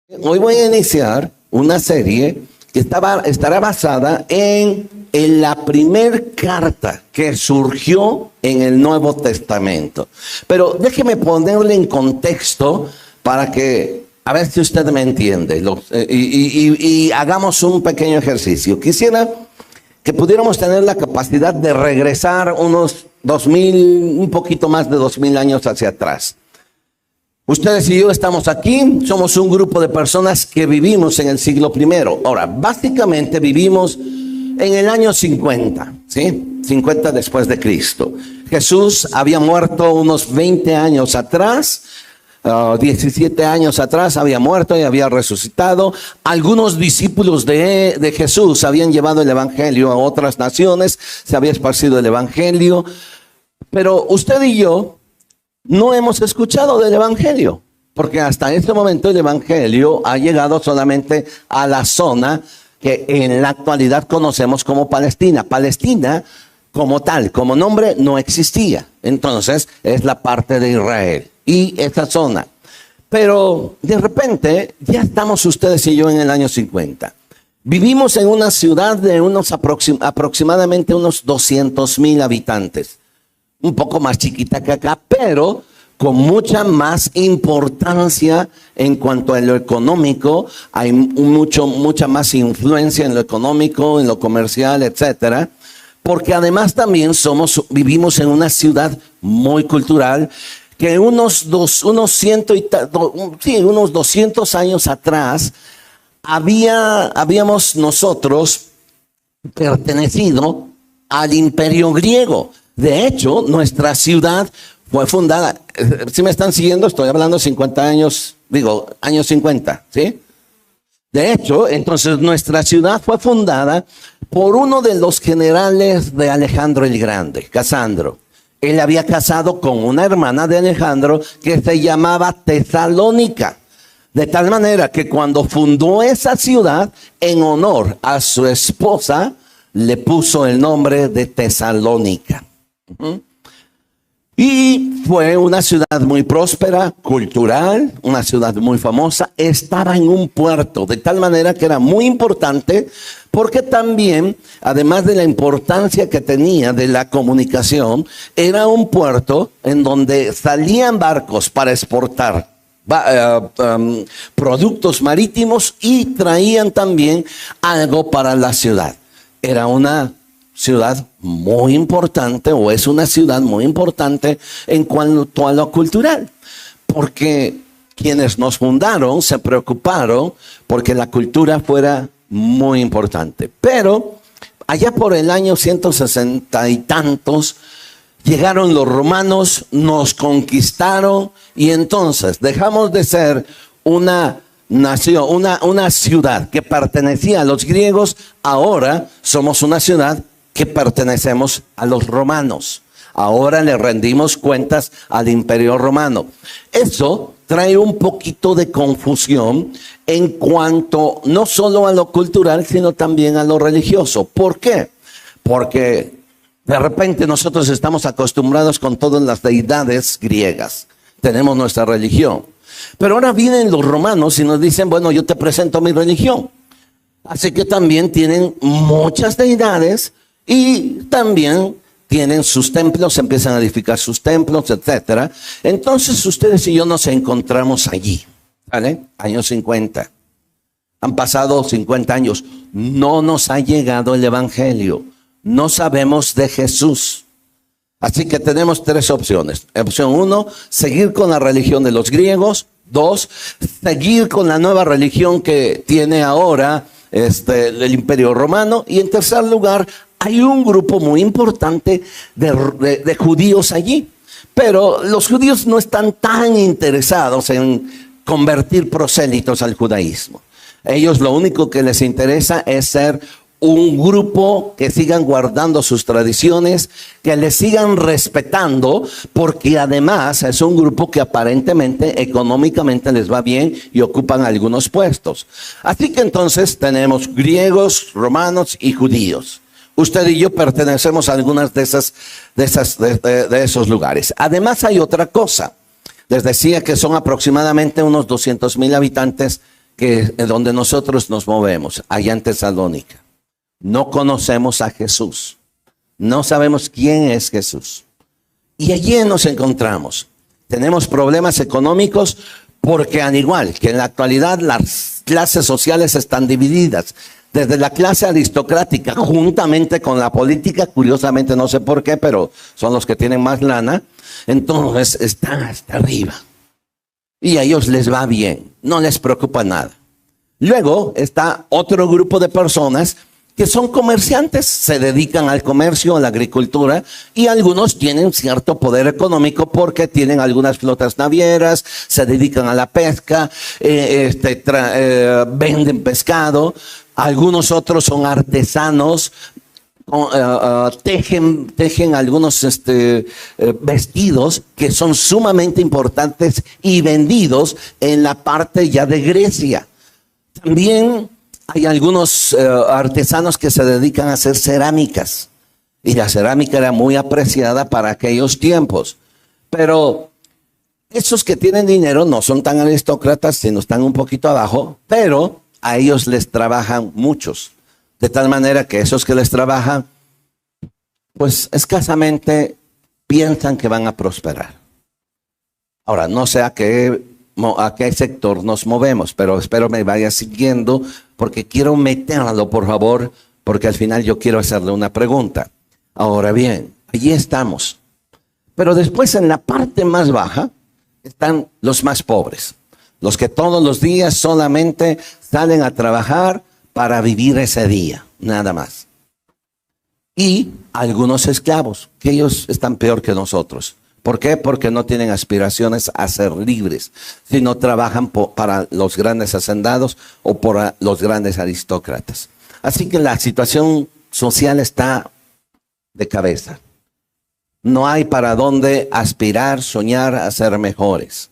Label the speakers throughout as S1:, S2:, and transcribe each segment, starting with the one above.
S1: Hoy voy a iniciar una serie que estará basada en la primer carta que surgió en el Nuevo Testamento. Pero déjeme ponerle en contexto para que, a ver si usted me entiende, y hagamos un pequeño ejercicio. Quisiera que pudiéramos tener la capacidad de regresar unos 2000, un poquito más de 2000 años hacia atrás. Ustedes y yo estamos aquí, somos un grupo de personas que vivimos en el siglo I. Ahora, básicamente vivimos en el año 50, ¿sí? 50 después de Cristo. Jesús había muerto unos 20 años atrás, 17 años atrás había muerto y había resucitado. Algunos discípulos de Jesús habían llevado el evangelio a otras naciones, se había esparcido el evangelio, pero usted y yo no hemos escuchado del evangelio, porque hasta este momento el evangelio ha llegado solamente a la zona que en la actualidad conocemos como Palestina. Palestina como tal, como nombre, no existía. Entonces es la parte de Israel y esa zona. Pero de repente ya estamos ustedes y yo en el año 50. Vivimos en una ciudad de aproximadamente unos 200,000 habitantes. Un poco más chiquita que acá, pero con mucha más importancia en cuanto a lo económico. Hay mucha más influencia en lo económico, en lo comercial, etcétera. Porque además también vivimos en una ciudad muy cultural que unos 200 años atrás habíamos nosotros pertenecido al Imperio griego. De hecho, nuestra ciudad fue fundada, si me están siguiendo, estoy hablando 50 años, años 50, ¿sí? De hecho, entonces nuestra ciudad fue fundada por uno de los generales de Alejandro el Grande, Casandro. Él había casado con una hermana de Alejandro que se llamaba Tesalónica. De tal manera que cuando fundó esa ciudad, en honor a su esposa, le puso el nombre de Tesalónica. Y fue una ciudad muy próspera, cultural, una ciudad muy famosa. Estaba en un puerto, de tal manera que era muy importante, porque también, además de la importancia que tenía de la comunicación, era un puerto en donde salían barcos para exportar productos marítimos y traían también algo para la ciudad. Era una ciudad muy importante, o es una ciudad muy importante en cuanto a lo cultural, porque quienes nos fundaron se preocuparon porque la cultura fuera muy importante. Pero allá por el año 160 y tantos llegaron los romanos, nos conquistaron y entonces dejamos de ser una nación, una ciudad que pertenecía a los griegos. Ahora somos una ciudad que pertenecemos a los romanos. Ahora le rendimos cuentas al Imperio Romano. Eso trae un poquito de confusión en cuanto no solo a lo cultural, sino también a lo religioso. ¿Por qué? Porque de repente nosotros estamos acostumbrados con todas las deidades griegas. Tenemos nuestra religión. Pero ahora vienen los romanos y nos dicen, bueno, yo te presento mi religión. Así que también tienen muchas deidades y también tienen sus templos, empiezan a edificar sus templos, etcétera. Entonces ustedes y yo nos encontramos allí, ¿vale? Años 50. Han pasado 50 años. No nos ha llegado el evangelio. No sabemos de Jesús. Así que tenemos tres opciones. Opción 1, seguir con la religión de los griegos. 2, seguir con la nueva religión que tiene ahora el Imperio Romano. Y en tercer lugar, hay un grupo muy importante de judíos allí. Pero los judíos no están tan interesados en convertir prosélitos al judaísmo. Ellos lo único que les interesa es ser un grupo que sigan guardando sus tradiciones, que les sigan respetando, porque además es un grupo que aparentemente económicamente les va bien y ocupan algunos puestos. Así que entonces tenemos griegos, romanos y judíos. Usted y yo pertenecemos a algunas de esos lugares. Además hay otra cosa. Les decía que son aproximadamente unos 200,000 habitantes donde nosotros nos movemos, allá en Tesalónica. No conocemos a Jesús. No sabemos quién es Jesús. Y allí nos encontramos. Tenemos problemas económicos porque al igual que en la actualidad las clases sociales están divididas. Desde la clase aristocrática, juntamente con la política, curiosamente no sé por qué, pero son los que tienen más lana, entonces están hasta arriba. Y a ellos les va bien, no les preocupa nada. Luego está otro grupo de personas que son comerciantes, se dedican al comercio, a la agricultura, y algunos tienen cierto poder económico porque tienen algunas flotas navieras, se dedican a la pesca, venden pescado. Algunos otros son artesanos, tejen algunos vestidos que son sumamente importantes y vendidos en la parte ya de Grecia. También hay algunos artesanos que se dedican a hacer cerámicas. Y la cerámica era muy apreciada para aquellos tiempos. Pero esos que tienen dinero no son tan aristócratas, sino están un poquito abajo, pero a ellos les trabajan muchos. De tal manera que esos que les trabajan, pues escasamente piensan que van a prosperar. Ahora, no sé a qué sector nos movemos, pero espero me vaya siguiendo porque quiero meterlo, por favor, porque al final yo quiero hacerle una pregunta. Ahora bien, allí estamos. Pero después en la parte más baja están los más pobres. Los que todos los días solamente salen a trabajar para vivir ese día, nada más. Y algunos esclavos, que ellos están peor que nosotros. ¿Por qué? Porque no tienen aspiraciones a ser libres, sino trabajan para los grandes hacendados o por los grandes aristócratas. Así que la situación social está de cabeza. No hay para dónde aspirar, soñar a ser mejores.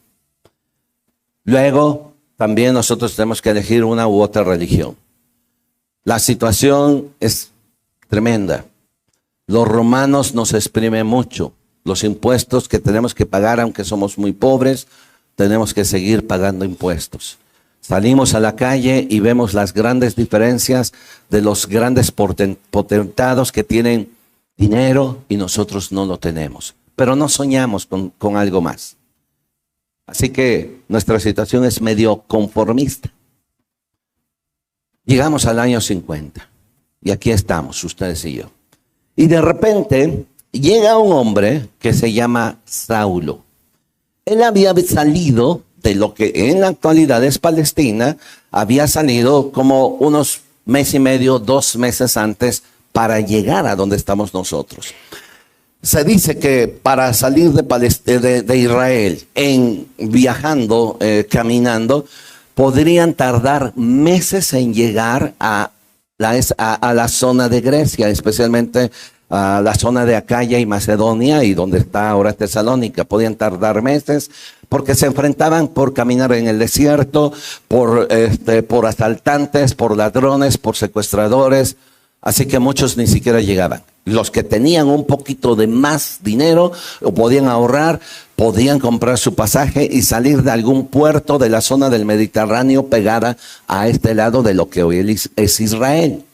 S1: Luego, también nosotros tenemos que elegir una u otra religión. La situación es tremenda. Los romanos nos exprimen mucho. Los impuestos que tenemos que pagar, aunque somos muy pobres, tenemos que seguir pagando impuestos. Salimos a la calle y vemos las grandes diferencias de los grandes potentados que tienen dinero y nosotros no lo tenemos. Pero no soñamos con algo más. Así que nuestra situación es medio conformista. Llegamos al año 50 y aquí estamos, ustedes y yo. Y de repente llega un hombre que se llama Saulo. Él había salido de lo que en la actualidad es Palestina, había salido como unos mes y medio, 2 meses antes para llegar a donde estamos nosotros. Se dice que para salir de Israel, viajando, caminando, podrían tardar meses en llegar a la zona de Grecia, especialmente a la zona de Acaya y Macedonia, y donde está ahora Tesalónica. Podían tardar meses porque se enfrentaban por caminar en el desierto, por asaltantes, por ladrones, por secuestradores. Así que muchos ni siquiera llegaban. Los que tenían un poquito de más dinero o podían ahorrar, podían comprar su pasaje y salir de algún puerto de la zona del Mediterráneo pegada a este lado de lo que hoy es Israel.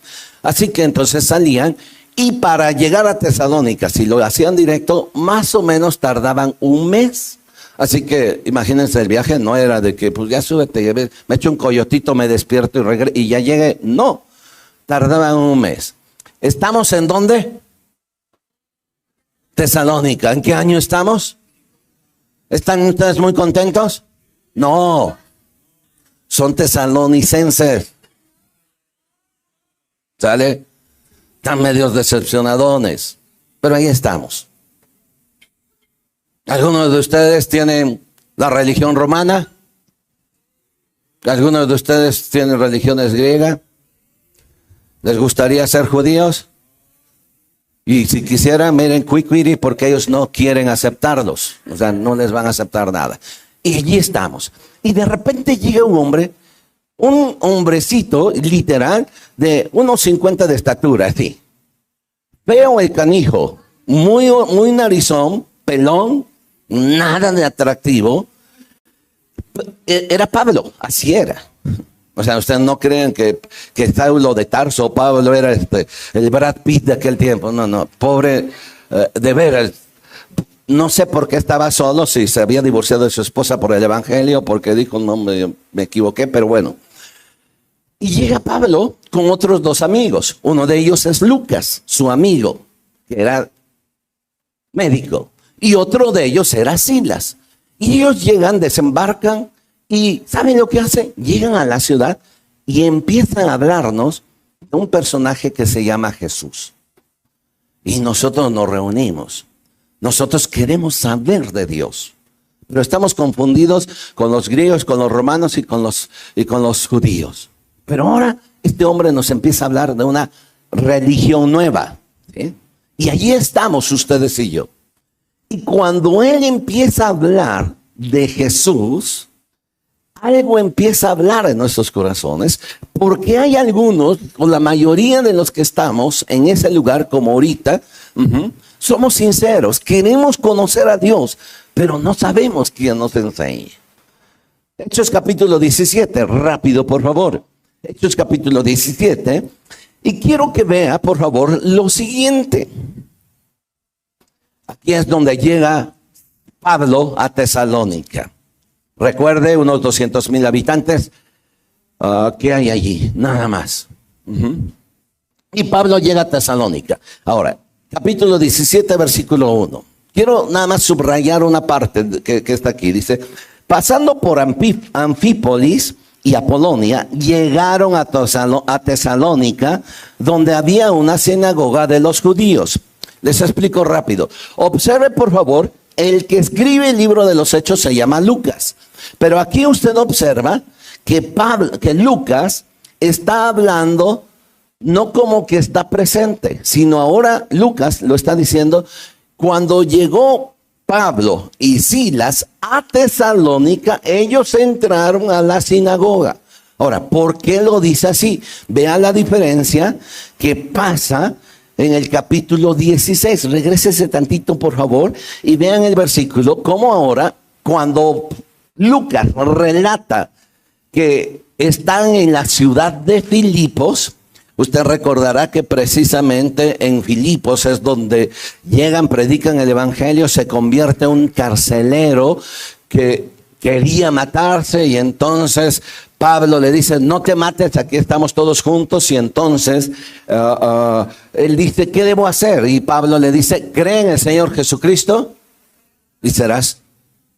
S1: Así que entonces salían y para llegar a Tesalónica, si lo hacían directo, más o menos tardaban un mes. Así que imagínense, el viaje no era de que pues ya súbete, me echo un coyotito, me despierto y regreso y ya llegué. No. Tardaban un mes. ¿Estamos en dónde? Tesalónica. ¿En qué año estamos? ¿Están ustedes muy contentos? No. Son tesalonicenses. ¿Sale? Están medios decepcionadones. Pero ahí estamos. ¿Algunos de ustedes tienen la religión romana? ¿Algunos de ustedes tienen religiones griegas? ¿Les gustaría ser judíos? Y si quisieran, miren, cuicuiri, porque ellos no quieren aceptarlos. O sea, no les van a aceptar nada. Y allí estamos. Y de repente llega un hombre, un hombrecito, literal, de unos 50 de estatura, así. Veo el canijo, muy narizón, pelón, nada de atractivo. Era Pablo, así era. O sea, ustedes no creen que Saulo de Tarso, Pablo era el Brad Pitt de aquel tiempo. No, pobre, de veras. No sé por qué estaba solo, si se había divorciado de su esposa por el evangelio, porque dijo, no, me equivoqué, pero bueno. Y llega Pablo con otros dos amigos. Uno de ellos es Lucas, su amigo, que era médico. Y otro de ellos era Silas. Y ellos llegan, desembarcan y ¿saben lo que hacen? Llegan a la ciudad y empiezan a hablarnos de un personaje que se llama Jesús. Y nosotros nos reunimos. Nosotros queremos saber de Dios. Pero estamos confundidos con los griegos, con los romanos y con los judíos. Pero ahora este hombre nos empieza a hablar de una religión nueva, ¿sí? Y allí estamos ustedes y yo. Y cuando él empieza a hablar de Jesús, algo empieza a hablar en nuestros corazones, porque hay algunos, o la mayoría de los que estamos en ese lugar como ahorita, somos sinceros, queremos conocer a Dios, pero no sabemos quién nos enseña. Hechos capítulo 17, rápido por favor. Hechos capítulo 17, y quiero que vea por favor lo siguiente. Aquí es donde llega Pablo a Tesalónica. Recuerde, unos 200,000 habitantes. ¿Qué hay allí? Nada más. Y Pablo llega a Tesalónica. Ahora, capítulo 17, versículo 1. Quiero nada más subrayar una parte que está aquí. Dice, pasando por Anfípolis y Apolonia, llegaron a Tesalónica, donde había una sinagoga de los judíos. Les explico rápido. Observe, por favor, el que escribe el libro de los Hechos se llama Lucas. Pero aquí usted observa que Lucas está hablando no como que está presente, sino ahora Lucas lo está diciendo cuando llegó Pablo y Silas a Tesalónica, ellos entraron a la sinagoga. Ahora, ¿por qué lo dice así? Vea la diferencia que pasa en el capítulo 16. Regrésese tantito, por favor, y vean el versículo, como ahora, cuando Lucas relata que están en la ciudad de Filipos. Usted recordará que precisamente en Filipos es donde llegan, predican el evangelio, se convierte en un carcelero que quería matarse, y entonces Pablo le dice, no te mates, aquí estamos todos juntos. Y entonces él dice, ¿qué debo hacer? Y Pablo le dice, cree en el Señor Jesucristo y serás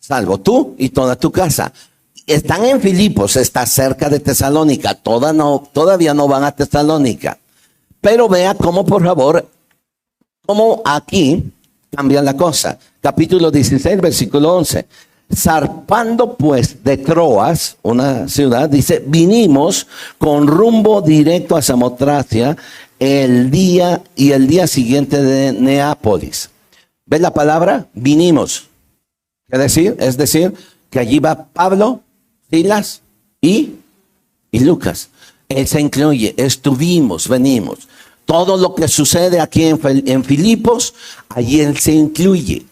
S1: salvo, tú y toda tu casa. Están en Filipos, está cerca de Tesalónica, todavía no van a Tesalónica. Pero vea cómo, por favor, cómo aquí cambia la cosa. Capítulo 16, versículo 11. Zarpando pues de Troas, una ciudad, dice, vinimos con rumbo directo a Samotracia el día siguiente de Neápolis. ¿Ves la palabra? Vinimos. ¿Qué decir? Es decir, que allí va Pablo, Silas y Lucas. Él se incluye, estuvimos, venimos. Todo lo que sucede aquí en Filipos, allí él se incluye.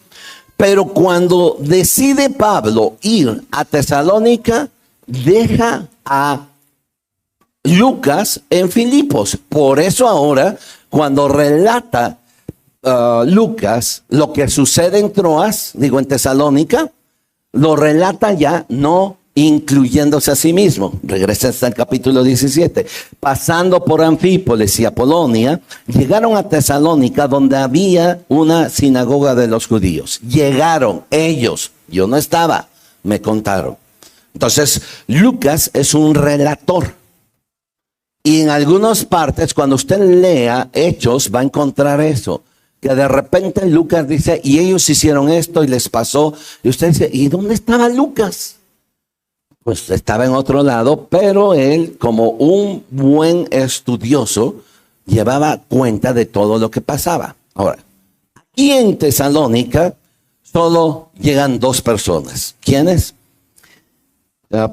S1: Pero cuando decide Pablo ir a Tesalónica, deja a Lucas en Filipos. Por eso ahora, cuando relata Lucas lo que sucede en Troas, en Tesalónica, lo relata ya no incluyéndose a sí mismo. Regresa hasta el capítulo 17. Pasando por Anfípolis y Apolonia, llegaron a Tesalónica, donde había una sinagoga de los judíos. Llegaron ellos, yo no estaba, me contaron. Entonces, Lucas es un relator. Y en algunas partes, cuando usted lea Hechos, va a encontrar eso. Que de repente Lucas dice, y ellos hicieron esto y les pasó. Y usted dice, ¿y dónde estaba Lucas? Pues estaba en otro lado, pero él, como un buen estudioso, llevaba cuenta de todo lo que pasaba. Ahora, aquí en Tesalónica solo llegan dos personas. ¿Quiénes?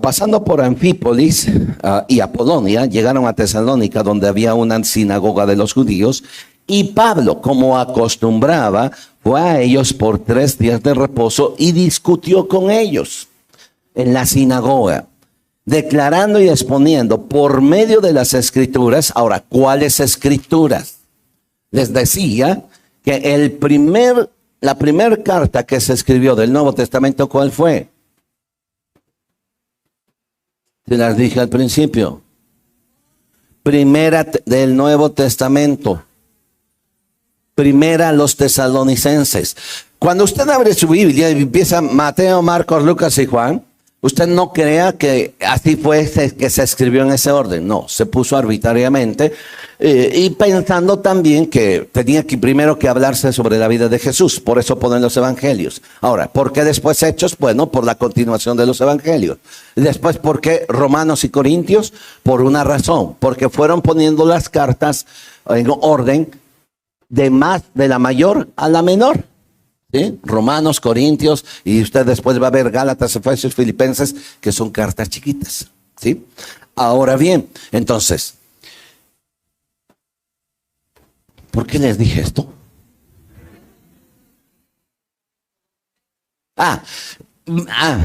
S1: Pasando por Anfípolis y Apolonia, llegaron a Tesalónica, donde había una sinagoga de los judíos. Y Pablo, como acostumbraba, fue a ellos por 3 días de reposo y discutió con ellos en la sinagoga. declarando y exponiendo por medio de las escrituras. Ahora, ¿cuáles escrituras? Les decía que la primera carta que se escribió del Nuevo Testamento, ¿cuál fue? Te las dije al principio. Primera del Nuevo Testamento. Primera a los Tesalonicenses. Cuando usted abre su Biblia y empieza Mateo, Marcos, Lucas y Juan, usted no crea que así fue que se escribió en ese orden. No, se puso arbitrariamente y pensando también que tenía que primero que hablarse sobre la vida de Jesús. Por eso ponen los evangelios. Ahora, ¿por qué después Hechos? Bueno, por la continuación de los evangelios. Después, ¿por qué Romanos y Corintios? Por una razón, porque fueron poniendo las cartas en orden de la mayor a la menor. ¿Sí? Romanos, Corintios, y usted después va a ver Gálatas, Efesios, Filipenses, que son cartas chiquitas. ¿Sí? Ahora bien, entonces, ¿por qué les dije esto?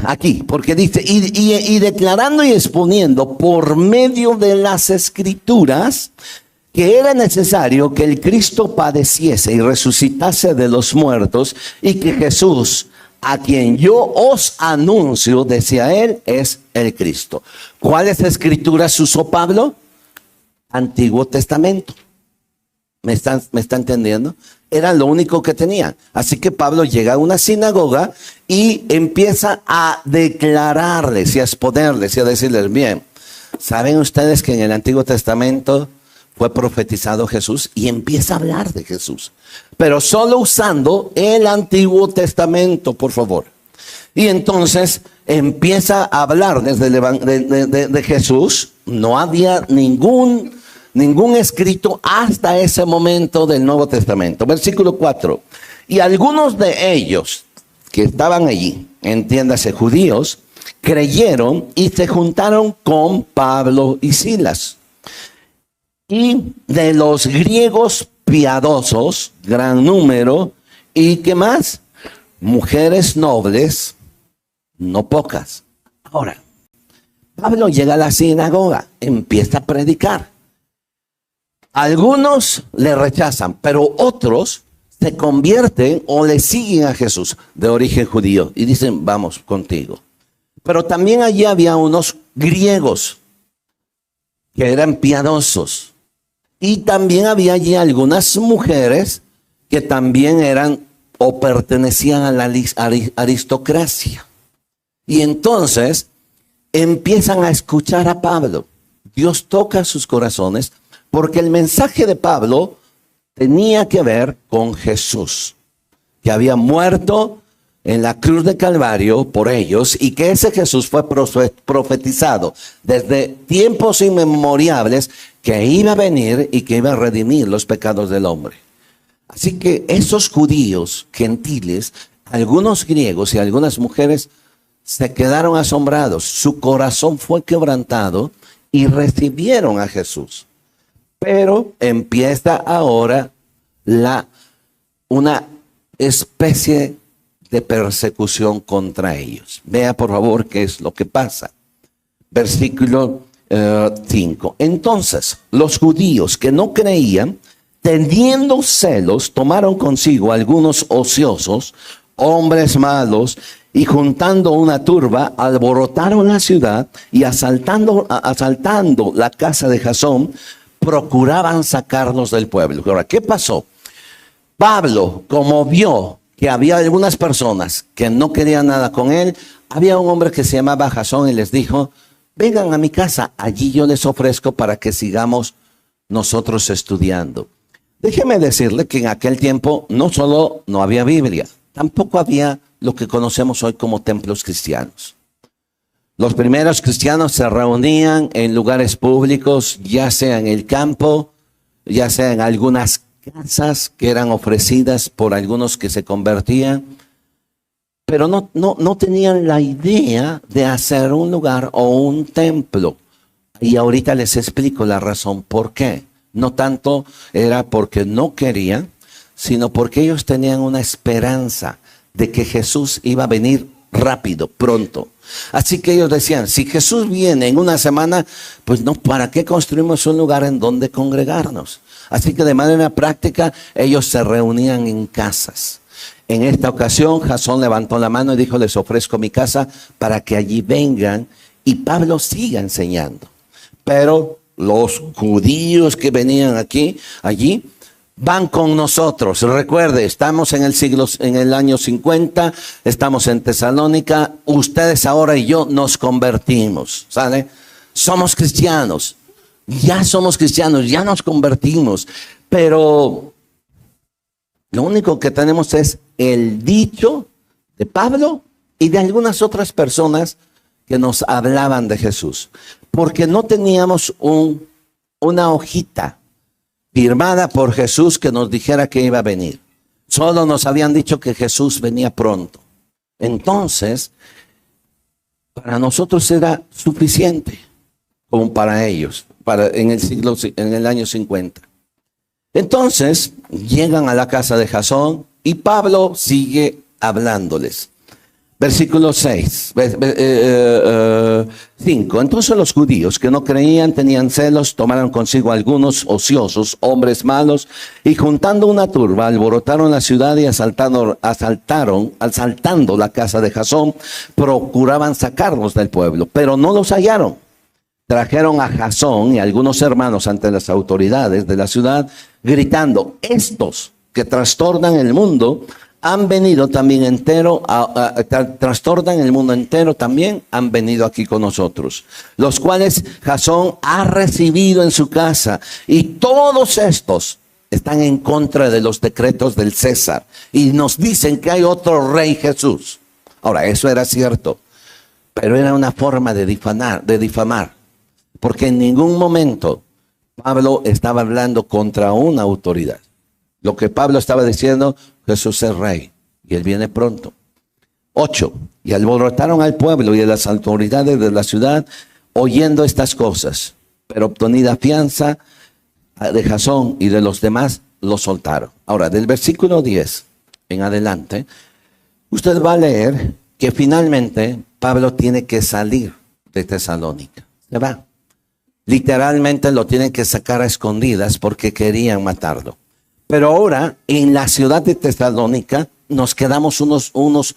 S1: Aquí, porque dice, y declarando y exponiendo por medio de las escrituras que era necesario que el Cristo padeciese y resucitase de los muertos, y que Jesús, a quien yo os anuncio, decía él, es el Cristo. ¿Cuáles escrituras usó Pablo? Antiguo Testamento. ¿Me está entendiendo? Era lo único que tenía. Así que Pablo llega a una sinagoga y empieza a declararles y a exponerles y a decirles, bien, ¿saben ustedes que en el Antiguo Testamento fue profetizado Jesús? Y empieza a hablar de Jesús, pero solo usando el Antiguo Testamento, por favor. Y entonces empieza a hablar desde de Jesús. No había ningún escrito hasta ese momento del Nuevo Testamento. Versículo 4. Y algunos de ellos que estaban allí, entiéndase judíos, creyeron y se juntaron con Pablo y Silas. Y de los griegos piadosos, gran número, y ¿qué más? Mujeres nobles, no pocas. Ahora, Pablo llega a la sinagoga, empieza a predicar. Algunos le rechazan, pero otros se convierten o le siguen a Jesús de origen judío y dicen, vamos contigo. Pero también allí había unos griegos que eran piadosos. Y también había allí algunas mujeres que también eran o pertenecían a la aristocracia. Y entonces empiezan a escuchar a Pablo. Dios toca sus corazones porque el mensaje de Pablo tenía que ver con Jesús, que había muerto en la cruz de Calvario por ellos, y que ese Jesús fue profetizado desde tiempos inmemoriales, que iba a venir y que iba a redimir los pecados del hombre. Así que esos judíos gentiles, algunos griegos y algunas mujeres, se quedaron asombrados. Su corazón fue quebrantado y recibieron a Jesús. Pero empieza ahora una especie de persecución contra ellos. Vea por favor qué es lo que pasa. Versículo 5. Entonces los judíos que no creían, teniendo celos, tomaron consigo algunos ociosos, hombres malos, y juntando una turba, alborotaron la ciudad y asaltando la casa de Jasón, procuraban sacarlos del pueblo. Ahora, ¿qué pasó? Pablo, como vio que había algunas personas que no querían nada con él, había un hombre que se llamaba Jasón y les dijo, vengan a mi casa, allí yo les ofrezco para que sigamos nosotros estudiando. Déjeme decirle que en aquel tiempo no solo no había Biblia, tampoco había lo que conocemos hoy como templos cristianos. Los primeros cristianos se reunían en lugares públicos, ya sea en el campo, ya sea en algunas casas que eran ofrecidas por algunos que se convertían, pero no tenían la idea de hacer un lugar o un templo. Y ahorita les explico la razón por qué. No tanto era porque no querían, sino porque ellos tenían una esperanza de que Jesús iba a venir rápido, pronto. Así que ellos decían, si Jesús viene en una semana, pues no, ¿para qué construimos un lugar en donde congregarnos? Así que de manera práctica ellos se reunían en casas. En esta ocasión Jasón levantó la mano y dijo, les ofrezco mi casa para que allí vengan y Pablo siga enseñando. Pero los judíos que venían allí, van con nosotros. Recuerde, estamos en el año 50, estamos en Tesalónica, ustedes ahora y yo nos convertimos, ¿sale? Somos cristianos, ya nos convertimos, pero lo único que tenemos es el dicho de Pablo y de algunas otras personas que nos hablaban de Jesús, porque no teníamos una hojita firmada por Jesús que nos dijera que iba a venir. Solo nos habían dicho que Jesús venía pronto. Entonces, para nosotros era suficiente, como para ellos, en el año 50. Entonces, llegan a la casa de Jasón y Pablo sigue hablándoles. Versículo 5. Entonces los judíos que no creían tenían celos, tomaron consigo algunos ociosos, hombres malos, y juntando una turba, alborotaron la ciudad y asaltando la casa de Jasón, procuraban sacarlos del pueblo, pero no los hallaron. Trajeron a Jasón y a algunos hermanos ante las autoridades de la ciudad, gritando, estos que trastornan el mundo, han venido también trastornan el mundo entero, también han venido aquí con nosotros, los cuales Jasón ha recibido en su casa, y todos estos están en contra de los decretos del César, y nos dicen que hay otro rey Jesús. Ahora, eso era cierto, pero era una forma de difamar, porque en ningún momento Pablo estaba hablando contra una autoridad. Lo que Pablo estaba diciendo, Jesús es rey y él viene pronto. 8. Y alborotaron al pueblo y a las autoridades de la ciudad oyendo estas cosas, pero obtenida fianza de Jasón y de los demás, lo soltaron. Ahora, del versículo 10 en adelante, usted va a leer que finalmente Pablo tiene que salir de Tesalónica. Se va. Literalmente lo tienen que sacar a escondidas porque querían matarlo. Pero ahora, en la ciudad de Tesalónica, nos quedamos unos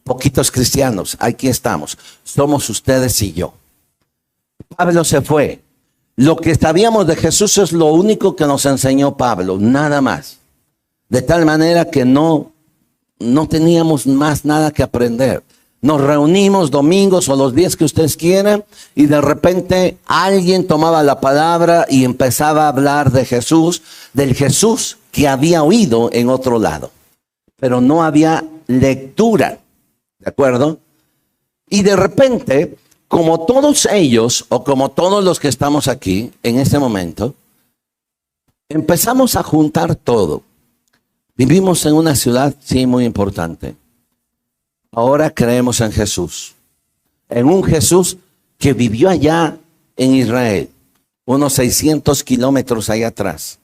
S1: poquitos cristianos. Aquí estamos. Somos ustedes y yo. Pablo se fue. Lo que sabíamos de Jesús es lo único que nos enseñó Pablo, nada más. De tal manera que no teníamos más nada que aprender. Nos reunimos domingos o los días que ustedes quieran y de repente alguien tomaba la palabra y empezaba a hablar de Jesús, del Jesús que había oído en otro lado. Pero no había lectura, ¿de acuerdo? Y de repente, como todos ellos o como todos los que estamos aquí en este momento, empezamos a juntar todo. Vivimos en una ciudad, sí, muy importante. Ahora creemos en Jesús, en un Jesús que vivió allá en Israel, unos 600 kilómetros allá atrás.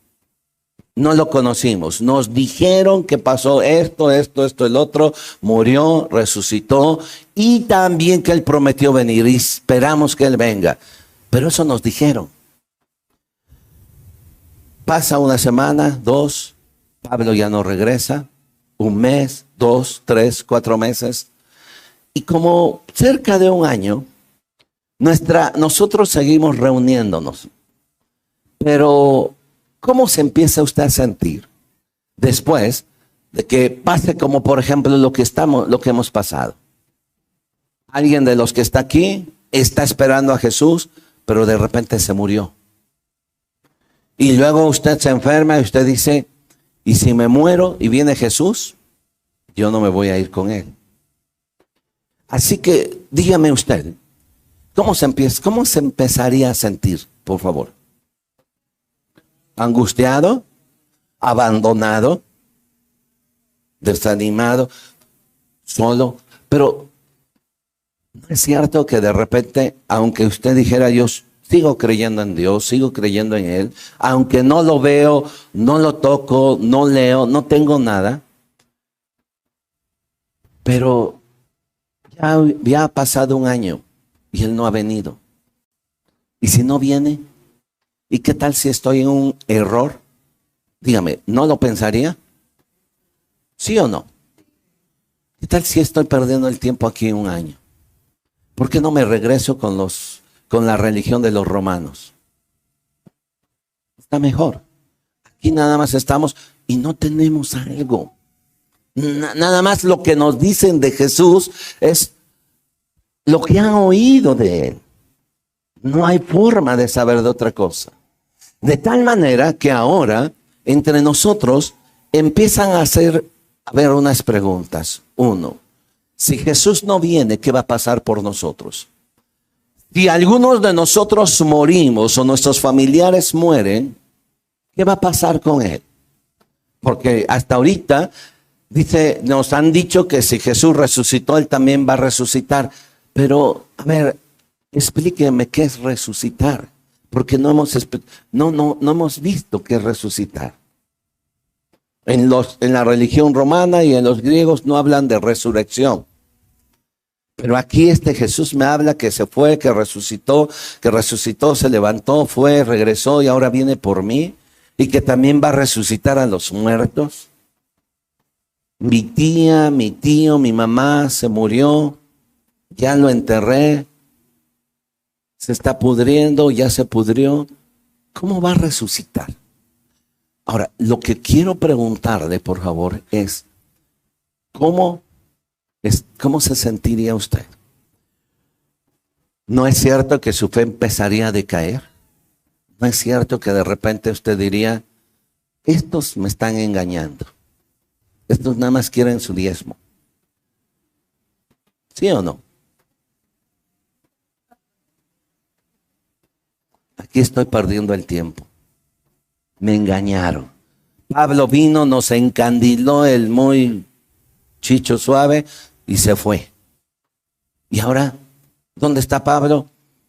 S1: No lo conocimos, nos dijeron que pasó esto, el otro, murió, resucitó y también que Él prometió venir y esperamos que Él venga. Pero eso nos dijeron. Pasa una semana, 2, Pablo ya no regresa. 1 mes, 2, 3, 4 meses. Y como cerca de un año, nosotros seguimos reuniéndonos. Pero, ¿cómo se empieza usted a sentir después de que pase como, por ejemplo, lo que hemos pasado? Alguien de los que está aquí está esperando a Jesús, pero de repente se murió. Y luego usted se enferma y usted dice, ¿y si me muero y viene Jesús? Yo no me voy a ir con Él. Así que dígame usted, ¿cómo se empezaría a sentir, por favor? ¿Angustiado? ¿Abandonado? ¿Desanimado? ¿Solo? Pero ¿no es cierto que de repente, aunque usted dijera, yo sigo creyendo en Dios, sigo creyendo en Él, aunque no lo veo, no lo toco, no leo, no tengo nada, pero Ya ha pasado un año y Él no ha venido. ¿Y si no viene? ¿Y qué tal si estoy en un error? Dígame, ¿no lo pensaría? ¿Sí o no? ¿Qué tal si estoy perdiendo el tiempo aquí un año? ¿Por qué no me regreso con la religión de los romanos? Está mejor. Aquí nada más estamos y no tenemos algo. Nada más lo que nos dicen de Jesús es lo que han oído de Él. No hay forma de saber de otra cosa. De tal manera que ahora entre nosotros empiezan a haber unas preguntas. Uno, si Jesús no viene, ¿qué va a pasar por nosotros? Si algunos de nosotros morimos o nuestros familiares mueren, ¿qué va a pasar con Él? Porque hasta ahorita nos han dicho que si Jesús resucitó, Él también va a resucitar. Pero, a ver, explíqueme qué es resucitar. Porque no hemos visto qué es resucitar. En la religión romana y en los griegos no hablan de resurrección. Pero aquí Jesús me habla que se fue, que resucitó, se levantó, fue, regresó y ahora viene por mí. Y que también va a resucitar a los muertos. Mi tía, mi tío, mi mamá se murió, ya lo enterré, se está pudriendo, ya se pudrió. ¿Cómo va a resucitar? Ahora, lo que quiero preguntarle, por favor, es ¿cómo se sentiría usted? ¿No es cierto que su fe empezaría a decaer? ¿No es cierto que de repente usted diría, estos me están engañando? Estos nada más quieren su diezmo. ¿Sí o no? Aquí estoy perdiendo el tiempo. Me engañaron. Pablo vino, nos encandiló el muy chicho suave y se fue. ¿Y ahora dónde está Pablo?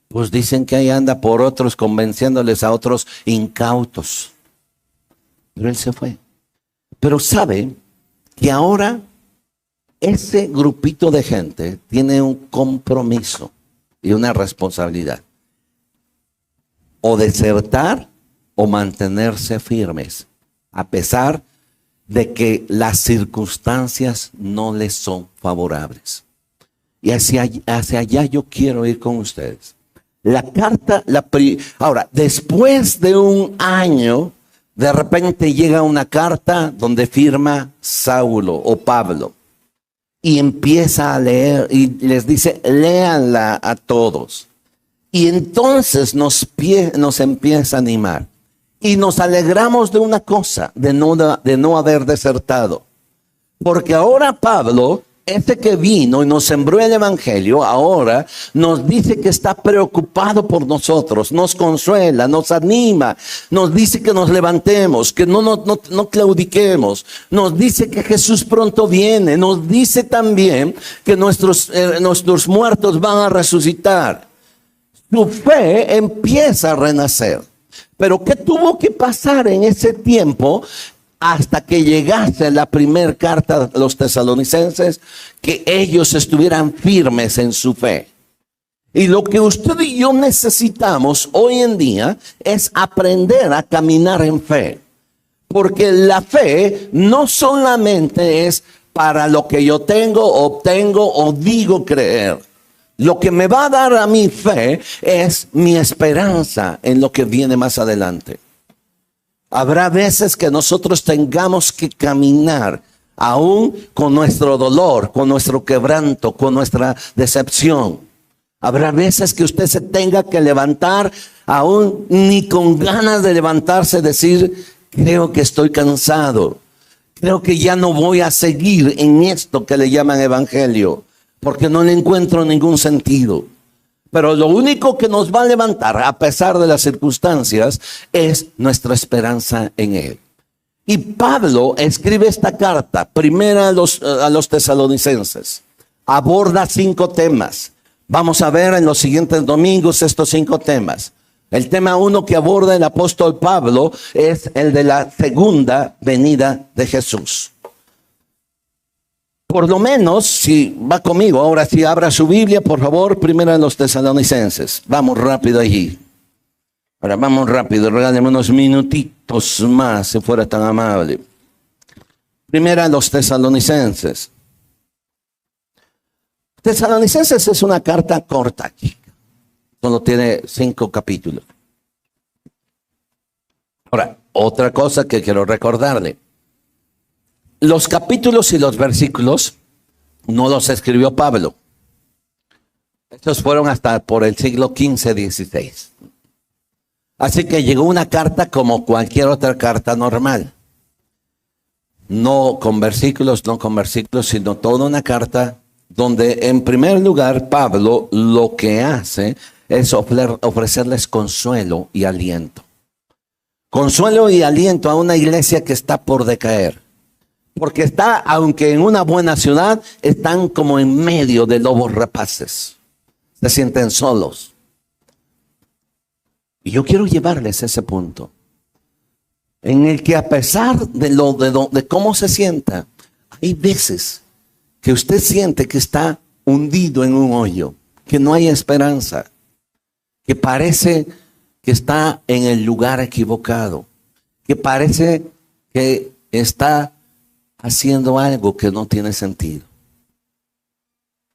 S1: Pues dicen que ahí anda por otros, convenciéndoles a otros incautos. Pero él se fue. Pero sabe que ahora ese grupito de gente tiene un compromiso y una responsabilidad. O desertar o mantenerse firmes, a pesar de que las circunstancias no les son favorables. Y hacia allá yo quiero ir con ustedes. La carta, ahora, después de un año, de repente llega una carta donde firma Saulo o Pablo y empieza a leer y les dice, léanla a todos. Y entonces nos empieza a animar y nos alegramos de una cosa, de no haber desertado. Porque ahora Pablo, que vino y nos sembró el evangelio, ahora nos dice que está preocupado por nosotros, nos consuela, nos anima, nos dice que nos levantemos, que no claudiquemos, nos dice que Jesús pronto viene, nos dice también que nuestros muertos van a resucitar. Su fe empieza a renacer. Pero ¿qué tuvo que pasar en ese tiempo hasta que llegase la primera carta a los tesalonicenses? Que ellos estuvieran firmes en su fe. Y lo que usted y yo necesitamos hoy en día es aprender a caminar en fe. Porque la fe no solamente es para lo que yo tengo, obtengo o digo creer. Lo que me va a dar a mi fe es mi esperanza en lo que viene más adelante. Habrá veces que nosotros tengamos que caminar aún con nuestro dolor, con nuestro quebranto, con nuestra decepción. Habrá veces que usted se tenga que levantar aún ni con ganas de levantarse, decir, creo que estoy cansado. Creo que ya no voy a seguir en esto que le llaman evangelio, porque no le encuentro ningún sentido. Pero lo único que nos va a levantar, a pesar de las circunstancias, es nuestra esperanza en Él. Y Pablo escribe esta carta, primera a los tesalonicenses. Aborda 5 temas. Vamos a ver en los siguientes domingos estos 5 temas. El tema 1 que aborda el apóstol Pablo es el de la segunda venida de Jesús. Por lo menos, si va conmigo, ahora sí, abra su Biblia, por favor, primero a los Tesalonicenses. Vamos rápido allí. Ahora vamos rápido, regáleme unos minutitos más, si fuera tan amable. Primero a los Tesalonicenses. Tesalonicenses es una carta corta, chica. Solo tiene 5 capítulos. Ahora, otra cosa que quiero recordarle. Los capítulos y los versículos no los escribió Pablo. Estos fueron hasta por el siglo XV, XVI. Así que llegó una carta como cualquier otra carta normal. No con versículos, sino toda una carta donde en primer lugar Pablo lo que hace es ofrecerles consuelo y aliento. Consuelo y aliento a una iglesia que está por decaer. Porque está, aunque en una buena ciudad, están como en medio de lobos rapaces. Se sienten solos. Y yo quiero llevarles a ese punto. En el que a pesar de cómo se sienta, hay veces que usted siente que está hundido en un hoyo, que no hay esperanza, que parece que está en el lugar equivocado, que parece que está haciendo algo que no tiene sentido.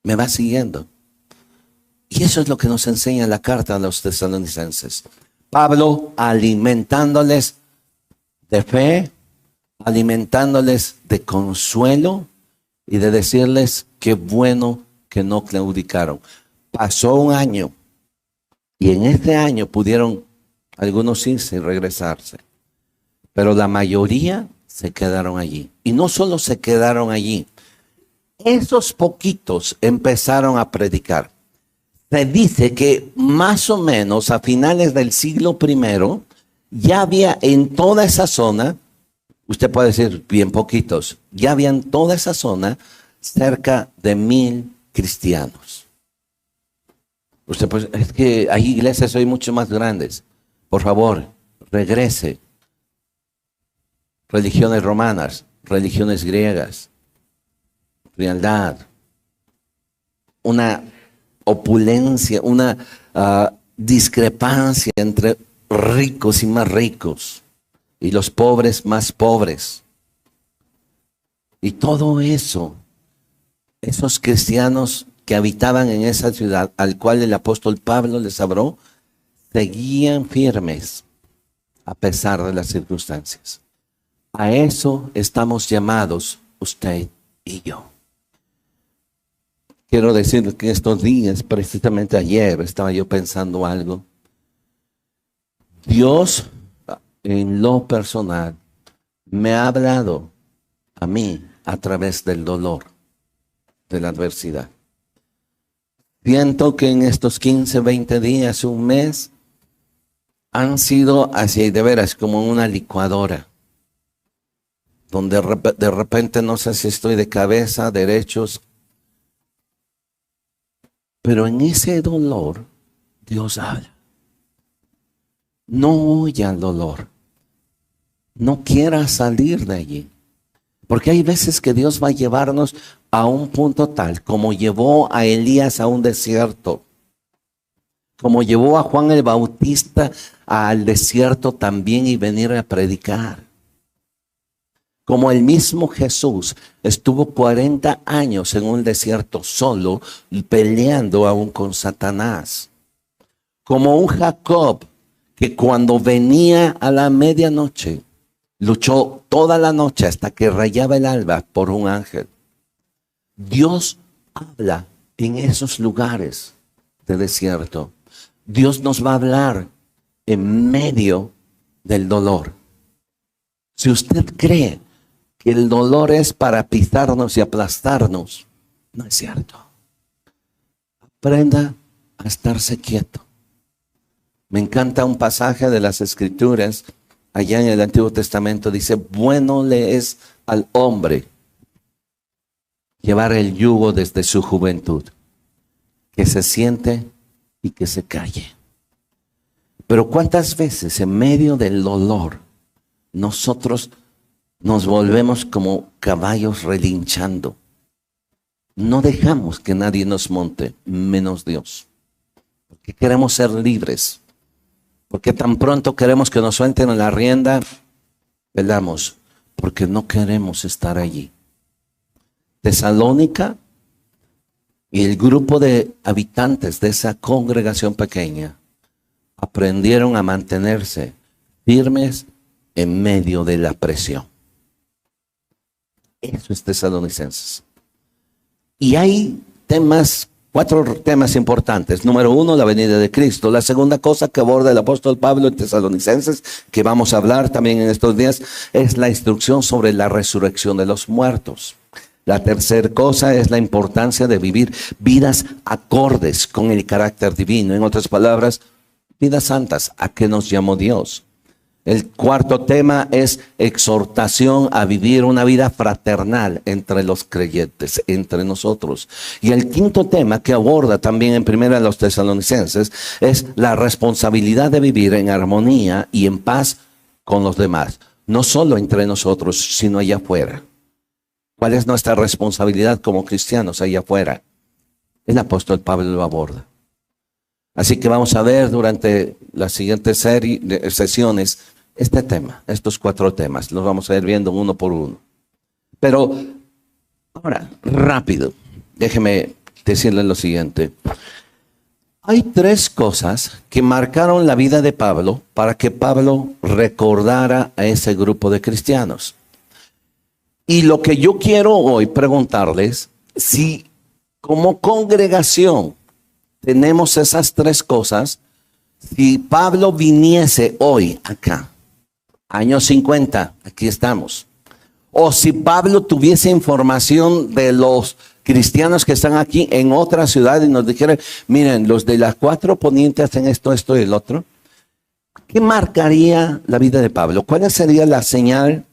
S1: ¿Me va siguiendo? Y eso es lo que nos enseña la carta a los tesalonicenses. Pablo alimentándoles de fe, alimentándoles de consuelo y de decirles qué bueno que no claudicaron. Pasó un año y en este año pudieron algunos irse y regresarse, pero la mayoría se quedaron allí. Y no solo se quedaron allí, esos poquitos empezaron a predicar. Se dice que más o menos a finales del siglo I ya había en toda esa zona, usted puede decir bien poquitos, ya había en toda esa zona cerca de 1000 cristianos. Usted pues, es que hay iglesias hoy mucho más grandes. Por favor, regrese. Religiones romanas, religiones griegas, frialdad, una opulencia, una discrepancia entre ricos y más ricos y los pobres más pobres. Y todo eso, esos cristianos que habitaban en esa ciudad al cual el apóstol Pablo les habló, seguían firmes a pesar de las circunstancias. A eso estamos llamados usted y yo. Quiero decir que estos días, precisamente ayer, estaba yo pensando algo. Dios, en lo personal, me ha hablado a mí a través del dolor, de la adversidad. Siento que en estos 15, 20 días, un mes, han sido así de veras como una licuadora, donde de repente no sé si estoy de cabeza, derechos, pero en ese dolor Dios habla. No huya al dolor, no quiera salir de allí, porque hay veces que Dios va a llevarnos a un punto tal como llevó a Elías a un desierto, como llevó a Juan el Bautista al desierto también y venir a predicar. Como el mismo Jesús estuvo 40 años en un desierto solo y peleando aún con Satanás. Como un Jacob que cuando venía a la medianoche luchó toda la noche hasta que rayaba el alba por un ángel. Dios habla en esos lugares de desierto. Dios nos va a hablar en medio del dolor. Si usted cree que el dolor es para pisarnos y aplastarnos, no es cierto. Aprenda a estarse quieto. Me encanta un pasaje de las Escrituras, allá en el Antiguo Testamento, dice, bueno le es al hombre llevar el yugo desde su juventud, que se siente y que se calle. Pero ¿cuántas veces en medio del dolor nosotros nos volvemos como caballos relinchando no dejamos que nadie nos monte, menos Dios. Porque queremos ser libres. Porque tan pronto queremos que nos suelten en la rienda, velamos. Porque no queremos estar allí. Tesalónica y el grupo de habitantes de esa congregación pequeña aprendieron a mantenerse firmes en medio de la presión. Eso es Tesalonicenses. Y hay cuatro temas importantes. Número uno, la venida de Cristo. La segunda cosa que aborda el apóstol Pablo en Tesalonicenses, que vamos a hablar también en estos días, es la instrucción sobre la resurrección de los muertos. La tercera cosa es la importancia de vivir vidas acordes con el carácter divino. En otras palabras, vidas santas, ¿a qué nos llamó Dios? El cuarto tema es exhortación a vivir una vida fraternal entre los creyentes, entre nosotros. Y el quinto tema que aborda también en primera de los Tesalonicenses es la responsabilidad de vivir en armonía y en paz con los demás. No solo entre nosotros, sino allá afuera. ¿Cuál es nuestra responsabilidad como cristianos allá afuera? El apóstol Pablo lo aborda. Así que vamos a ver durante la siguiente serie de sesiones este tema, estos cuatro temas. Los vamos a ir viendo uno por uno. Pero ahora, rápido, déjeme decirle lo siguiente. Hay tres cosas que marcaron la vida de Pablo para que Pablo recordara a ese grupo de cristianos. Y lo que yo quiero hoy preguntarles, si como congregación tenemos esas tres cosas, si Pablo viniese hoy acá, años 50, aquí estamos, o si Pablo tuviese información de los cristianos que están aquí en otra ciudad y nos dijera, miren, los de las cuatro ponientes hacen esto, esto y el otro, ¿qué marcaría la vida de Pablo? ¿Cuál sería la señal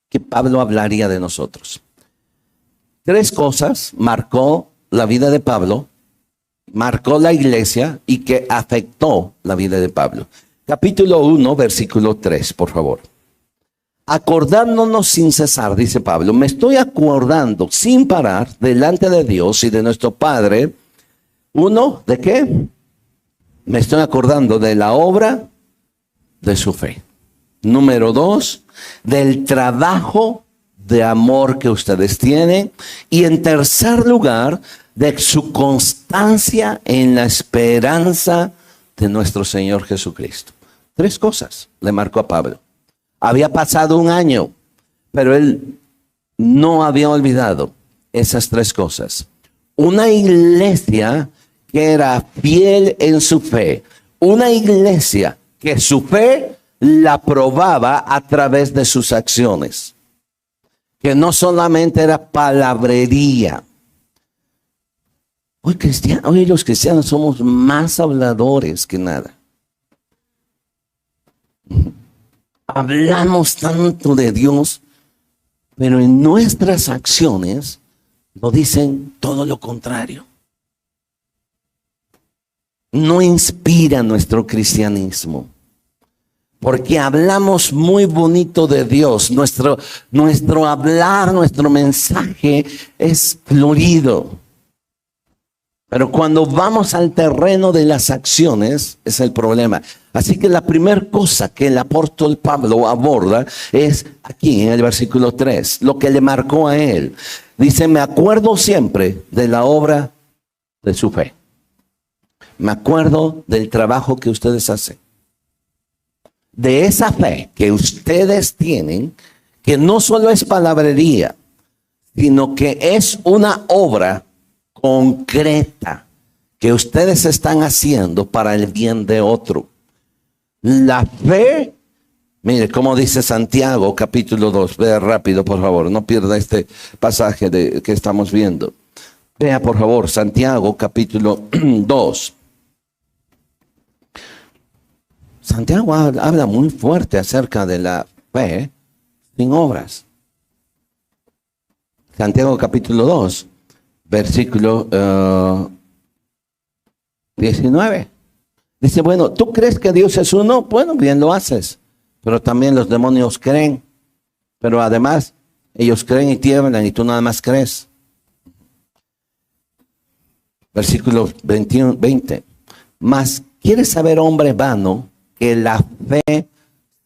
S1: que Pablo hablaría de nosotros? Tres cosas marcó la vida de Pablo, marcó la iglesia y que afectó la vida de Pablo. Capítulo 1, versículo 3, por favor. Acordándonos sin cesar, dice Pablo, me estoy acordando sin parar delante de Dios y de nuestro Padre. Uno, ¿de qué? Me estoy acordando de la obra de su fe. Número 2, del trabajo de amor que ustedes tienen. Y en tercer lugar, de su constancia en la esperanza de nuestro Señor Jesucristo. Tres cosas le marcó a Pablo. Había pasado un año, pero él no había olvidado esas tres cosas. Una iglesia que era fiel en su fe. Una iglesia que su fe la probaba a través de sus acciones. Que no solamente era palabrería. Hoy los cristianos somos más habladores que nada. Hablamos tanto de Dios, pero en nuestras acciones nos dicen todo lo contrario. No inspira nuestro cristianismo. Porque hablamos muy bonito de Dios. Nuestro hablar, nuestro mensaje es florido. Pero cuando vamos al terreno de las acciones, es el problema. Así que la primera cosa que el apóstol Pablo aborda es aquí en el versículo 3, lo que le marcó a él. Dice, me acuerdo siempre de la obra de su fe. Me acuerdo del trabajo que ustedes hacen. De esa fe que ustedes tienen, que no solo es palabrería, sino que es una obra concreta que ustedes están haciendo para el bien de otro. La fe, mire cómo dice Santiago capítulo 2, vea rápido por favor, no pierda este pasaje que estamos viendo. Vea por favor Santiago capítulo 2. Santiago habla muy fuerte acerca de la fe sin obras. Santiago capítulo 2. Versículo 19. Dice, bueno, ¿tú crees que Dios es uno? Bueno, bien lo haces. Pero también los demonios creen. Pero además, ellos creen y tiemblan y tú nada más crees. Versículo 21, 20. Mas, ¿quieres saber, hombre vano, que la fe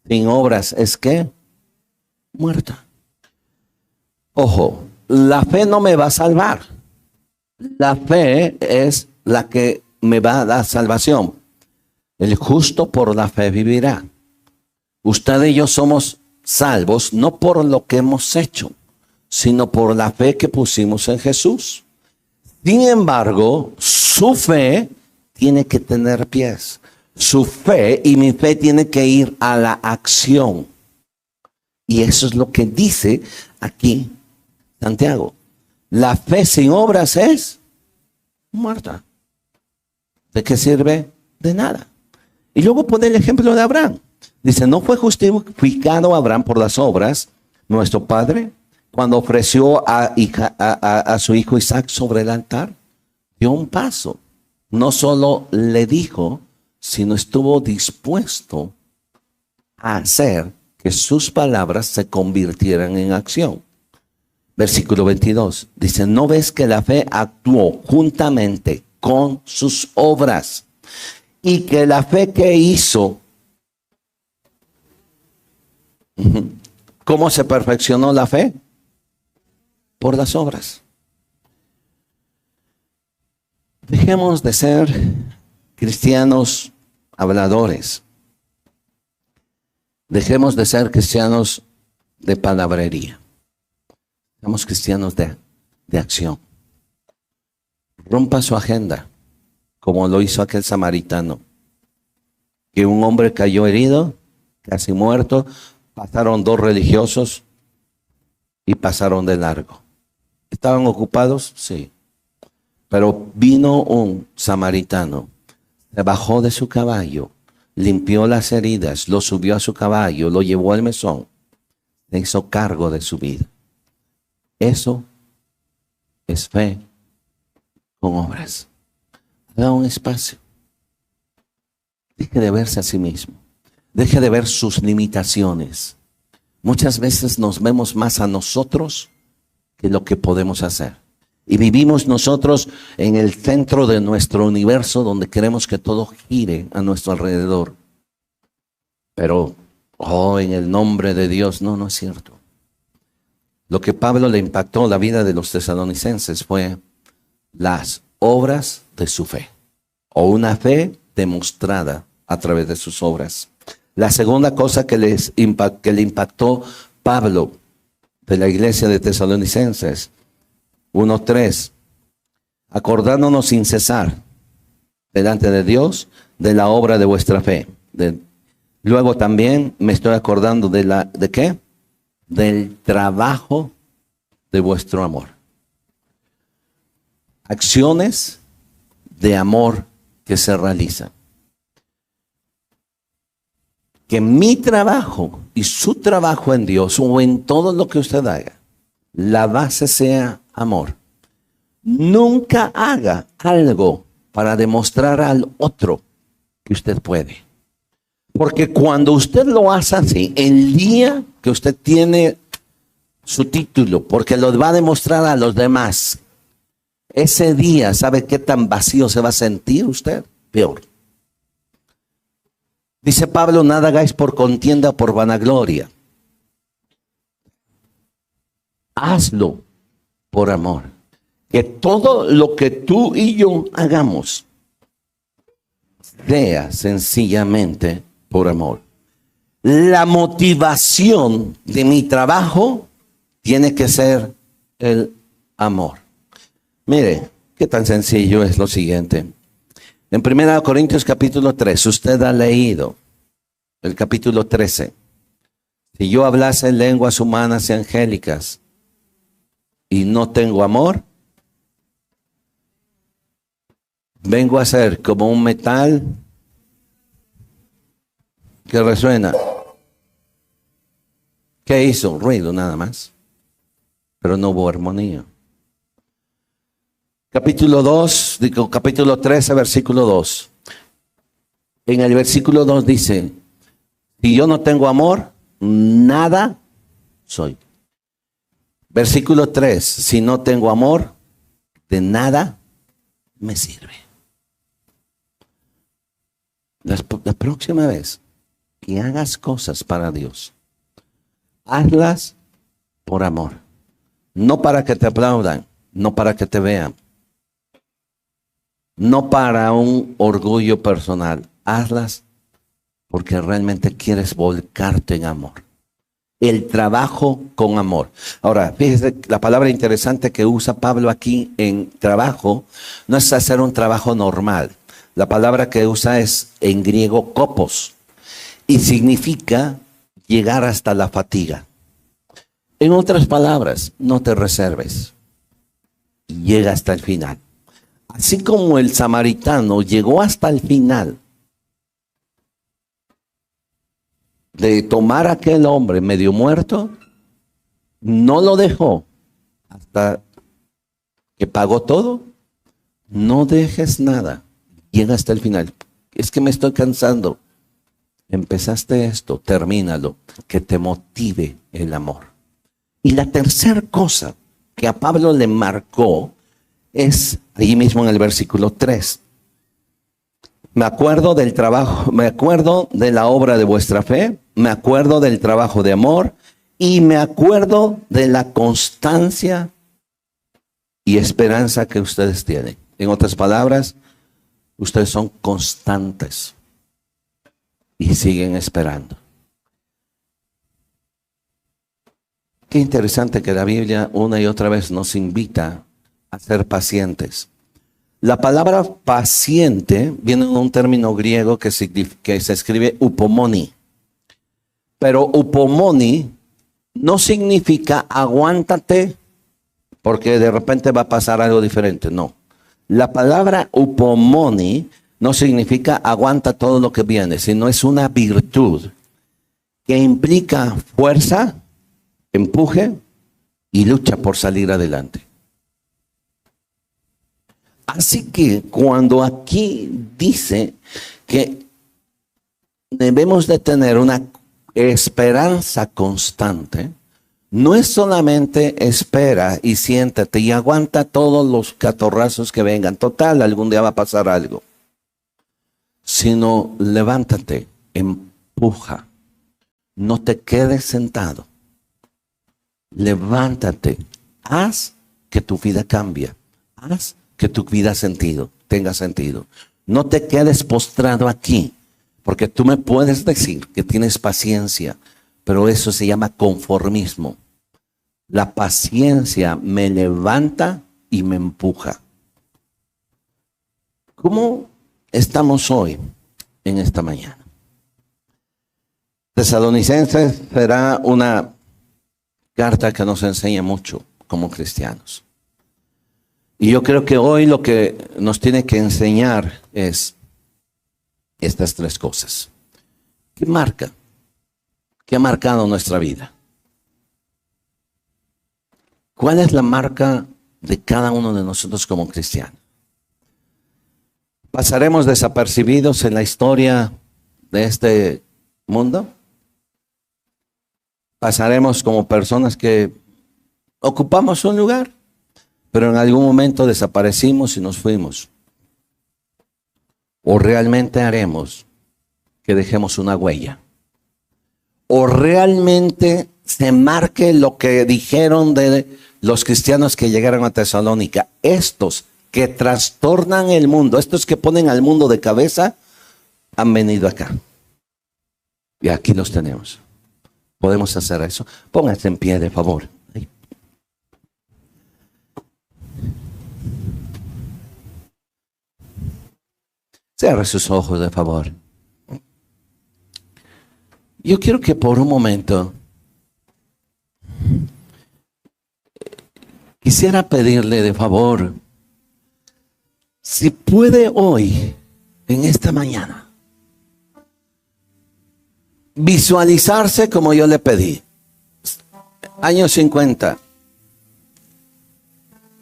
S1: sin obras es qué? Muerta. Ojo, la fe no me va a salvar. La fe es la que me va a dar salvación. El justo por la fe vivirá. Usted y yo somos salvos no por lo que hemos hecho, sino por la fe que pusimos en Jesús. Sin embargo, su fe tiene que tener pies. Su fe y mi fe tiene que ir a la acción. Y eso es lo que dice aquí Santiago. La fe sin obras es muerta. ¿De qué sirve? De nada. Y luego pone el ejemplo de Abraham. Dice, ¿no fue justificado Abraham por las obras, nuestro padre, cuando ofreció a su hijo Isaac sobre el altar? Dio un paso. No solo le dijo, sino estuvo dispuesto a hacer que sus palabras se convirtieran en acción. Versículo 22. Dice, ¿no ves que la fe actuó juntamente con sus obras? Y que la fe que hizo, ¿cómo se perfeccionó la fe? Por las obras. Dejemos de ser cristianos habladores. Dejemos de ser cristianos de palabrería. Seamos cristianos de acción. Rompa su agenda, como lo hizo aquel samaritano. Que un hombre cayó herido, casi muerto, pasaron dos religiosos y pasaron de largo. ¿Estaban ocupados? Sí. Pero vino un samaritano, se bajó de su caballo, limpió las heridas, lo subió a su caballo, lo llevó al mesón, se hizo cargo de su vida. Eso es fe con obras. Da un espacio. Deje de verse a sí mismo. Deje de ver sus limitaciones. Muchas veces nos vemos más a nosotros que lo que podemos hacer. Y vivimos nosotros en el centro de nuestro universo donde queremos que todo gire a nuestro alrededor. Pero, en el nombre de Dios, no es cierto. Lo que Pablo le impactó la vida de los tesalonicenses fue las obras de su fe. O una fe demostrada a través de sus obras. La segunda cosa que le impactó Pablo de la iglesia de Tesalonicenses 1:3, acordándonos sin cesar delante de Dios de la obra de vuestra fe. Luego también me estoy acordando ¿de qué? Del trabajo de vuestro amor. Acciones de amor que se realizan. Que mi trabajo y su trabajo en Dios o en todo lo que usted haga, la base sea amor. Nunca haga algo para demostrar al otro que usted puede. Porque cuando usted lo hace así, el día que usted tiene su título, porque lo va a demostrar a los demás, ese día, ¿sabe qué tan vacío se va a sentir usted? Peor. Dice Pablo, nada hagáis por contienda o por vanagloria. Hazlo por amor. Que todo lo que tú y yo hagamos sea sencillamente por amor. La motivación de mi trabajo tiene que ser el amor. Mire, qué tan sencillo es lo siguiente. En 1 Corintios capítulo 3, usted ha leído el capítulo 13. Si yo hablase lenguas humanas y angélicas y no tengo amor, vengo a ser como un metal que resuena. ¿Qué hizo? Ruido nada más. Pero no hubo armonía. Capítulo 13, versículo 2. En el versículo 2 dice, si yo no tengo amor, nada soy. Versículo 3, si no tengo amor, de nada me sirve. La próxima vez que hagas cosas para Dios, hazlas por amor. No para que te aplaudan, no para que te vean, no para un orgullo personal. Hazlas porque realmente quieres volcarte en amor. El trabajo con amor. Ahora, fíjese, la palabra interesante que usa Pablo aquí en trabajo no es hacer un trabajo normal. La palabra que usa es en griego kopos y significa llegar hasta la fatiga. En otras palabras, no te reserves. Llega hasta el final. Así como el samaritano llegó hasta el final de tomar a aquel hombre medio muerto, no lo dejó hasta que pagó todo. No dejes nada. Llega hasta el final. Es que me estoy cansando. Empezaste esto, termínalo. Que te motive el amor. Y la tercera cosa que a Pablo le marcó es allí mismo en el versículo 3. Me acuerdo del trabajo, me acuerdo de la obra de vuestra fe, me acuerdo del trabajo de amor y me acuerdo de la constancia y esperanza que ustedes tienen. En otras palabras, ustedes son constantes y siguen esperando. Qué interesante que la Biblia una y otra vez nos invita a ser pacientes. La palabra paciente viene de un término griego que se escribe upomoni. Pero upomoni no significa aguántate porque de repente va a pasar algo diferente. No. La palabra upomoni no significa aguanta todo lo que viene, sino es una virtud que implica fuerza, empuje y lucha por salir adelante. Así que cuando aquí dice que debemos de tener una esperanza constante, no es solamente espera y siéntate y aguanta todos los catorrazos que vengan. Total, algún día va a pasar algo. Sino levántate, empuja, no te quedes sentado. Levántate, haz que tu vida cambie, haz que tu vida tenga sentido. No te quedes postrado aquí, porque tú me puedes decir que tienes paciencia, pero eso se llama conformismo. La paciencia me levanta y me empuja. ¿Cómo estamos hoy en esta mañana? Tesalonicenses será una carta que nos enseña mucho como cristianos. Y yo creo que hoy lo que nos tiene que enseñar es estas tres cosas. ¿Qué marca? ¿Qué ha marcado nuestra vida? ¿Cuál es la marca de cada uno de nosotros como cristianos? ¿Pasaremos desapercibidos en la historia de este mundo? ¿Pasaremos como personas que ocupamos un lugar, pero en algún momento desaparecimos y nos fuimos? ¿O realmente haremos que dejemos una huella? ¿O realmente se marque lo que dijeron de los cristianos que llegaron a Tesalónica? Estos que trastornan el mundo, estos que ponen al mundo de cabeza, han venido acá. Y aquí los tenemos. ¿Podemos hacer eso? Pónganse en pie, de favor. Cierre sus ojos, de favor. Yo quiero que por un momento quisiera pedirle de favor, si puede hoy, en esta mañana, visualizarse como yo le pedí. Años 50,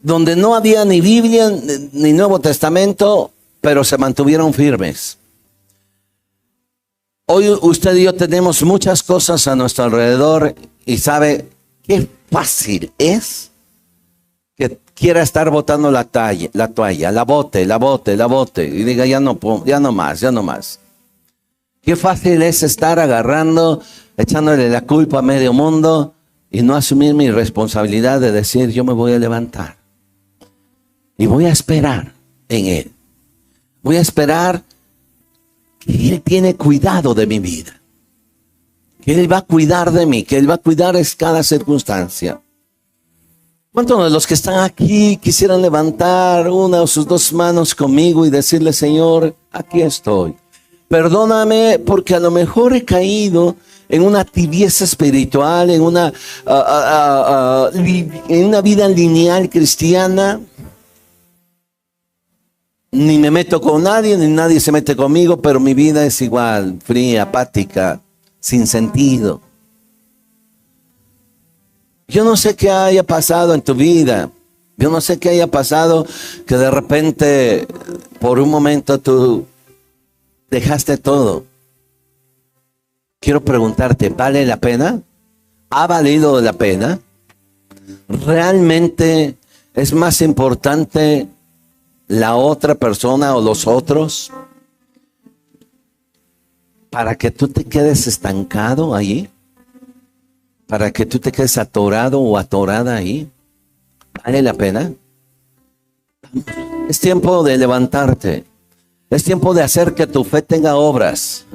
S1: donde no había ni Biblia ni Nuevo Testamento, pero se mantuvieron firmes. Hoy usted y yo tenemos muchas cosas a nuestro alrededor y sabe qué fácil es que quiera estar botando la toalla, la bote, y diga, ya no más. Qué fácil es estar agarrando, echándole la culpa a medio mundo y no asumir mi responsabilidad de decir, yo me voy a levantar y voy a esperar en Él. Voy a esperar que Él tiene cuidado de mi vida, que Él va a cuidar de mí, que Él va a cuidar de cada circunstancia. ¿Cuántos de los que están aquí quisieran levantar una o sus dos manos conmigo y decirle, Señor, aquí estoy? Perdóname porque a lo mejor he caído en una tibieza espiritual, en una vida lineal cristiana. Ni me meto con nadie, ni nadie se mete conmigo, pero mi vida es igual, fría, apática, sin sentido. Yo no sé qué haya pasado en tu vida. Yo no sé qué haya pasado que de repente, por un momento, tú dejaste todo. Quiero preguntarte, ¿vale la pena? ¿Ha valido la pena? ¿Realmente es más importante la otra persona o los otros para que tú te quedes estancado allí? ¿Para que tú te quedes atorado o atorada ahí? ¿Vale la pena? Es tiempo de levantarte. Es tiempo de hacer que tu fe tenga obras.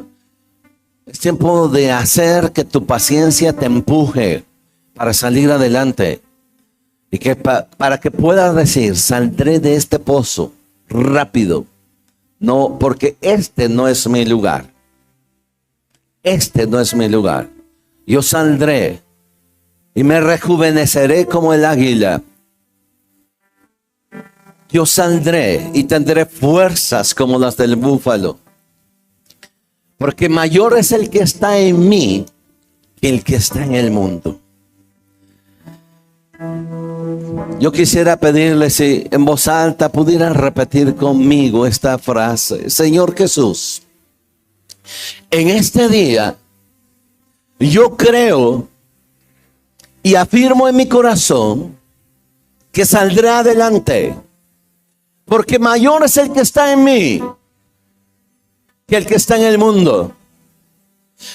S1: Es tiempo de hacer que tu paciencia te empuje para salir adelante. Y que para que puedas decir, saldré de este pozo rápido. No, porque este no es mi lugar. Este no es mi lugar. Yo saldré y me rejuveneceré como el águila. Yo saldré y tendré fuerzas como las del búfalo. Porque mayor es el que está en mí que el que está en el mundo. Yo quisiera pedirle si en voz alta pudieran repetir conmigo esta frase. Señor Jesús, en este día yo creo y afirmo en mi corazón que saldré adelante, porque mayor es el que está en mí que el que está en el mundo.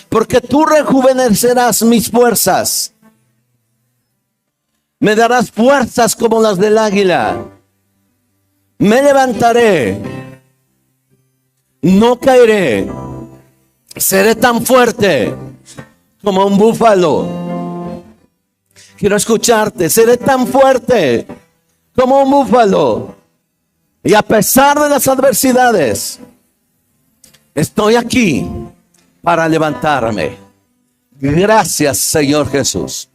S1: Porque tú rejuvenecerás mis fuerzas. Me darás fuerzas como las del águila. Me levantaré. No caeré. Seré tan fuerte como un búfalo. Quiero escucharte. Seré tan fuerte como un búfalo. Y a pesar de las adversidades, estoy aquí para levantarme. Gracias, Señor Jesús.